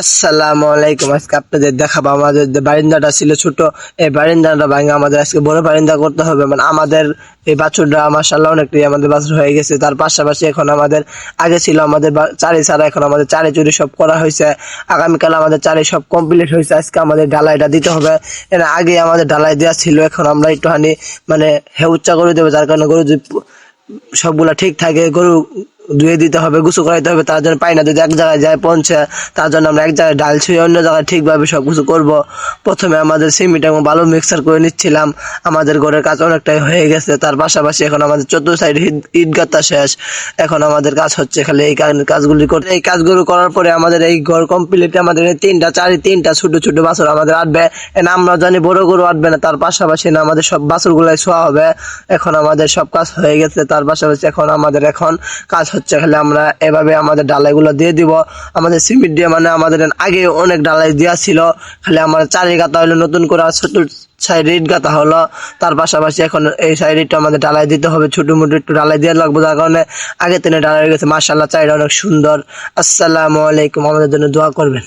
আসসালামু আলাইকুম। আজকে আপনাদের দেখাবো আমাদের যে বারিন্দাটা ছিল ছোট, এই বারিন্দাটা ভাঙে আমাদের আজকে বড় বারিন্দা করতে হবে। মানে আমাদের এই বাছুরটা মাশাআল্লাহ অনেকটাই আমাদের বাছুর হয়ে গেছে। তার পাশাপাশি এখন আমাদের আগে ছিল আমাদের চারি ছাড়া, এখন আমাদের চারি চুরি সব করা হয়েছে। আগামীকাল আমাদের চারি সব কমপ্লিট হয়েছে। আজকে আমাদের ঢালাইটা দিতে হবে। এর আগে আমাদের ঢালাই দেওয়া ছিল, এখন আমরা একটুখানি মানে হেউচ্চা করে দেবো, যার কারণে গরু সবগুলা ঠিক থাকে। গরু ধুয়ে দিতে হবে, গোসল করাইতে হবে, তার জন্য পানি না যদি এক জায়গায় যায় পৌঁছে, তার জন্য আমরা এক জায়গায় ডাল ছুঁয়ে অন্য জায়গায় ঠিকভাবে সবকিছু করব। প্রথমে আমাদের সিমেন্ট এবং বালু মিক্সার করে নিচ্ছিলাম। আমাদের ঘরের কাজ অনেকটাই হয়ে গেছে। তার পাশাপাশি এখন আমাদের চতুর্থ সাইড ইট গাঁথা শেষ। এখন আমাদের কাজ হচ্ছে খালি এই কাজগুলি করতে। এই কাজগুলো করার পরে আমাদের এই ঘর কমপ্লিট। আমাদের এই তিনটা ছোট ছোট বাছুর আমাদের আটবে। আমরা জানি বড় গরু আটবে না। তার পাশাপাশি না আমাদের সব বাছুর গুলাই ছোঁয়া হবে। এখন আমাদের সব কাজ হয়ে গেছে। তার পাশাপাশি এখন আমাদের কাজ হচ্ছে খালি আমরা এভাবে আমাদের ডালাইগুলো দিয়ে দিব। আমাদের সিমেন্ট দিয়ে মানে আমাদের আগে অনেক ডালাই দেওয়া ছিল, খালি আমার চারি গাঁথা হলো নতুন করে, ছোট সাইড ইট গাঁথা হলো। তার পাশাপাশি এখন এই সাইড ইটটা আমাদের ডালাই দিতে হবে, ছোট মোটো একটু ডালাই দিয়ে লাগবে, যার কারণে আগে থেকে ডালাই হয়ে গেছে। মাশাআল্লাহ চাইটা অনেক সুন্দর। আসসালামু আলাইকুম, আমাদের জন্য দোয়া করবেন।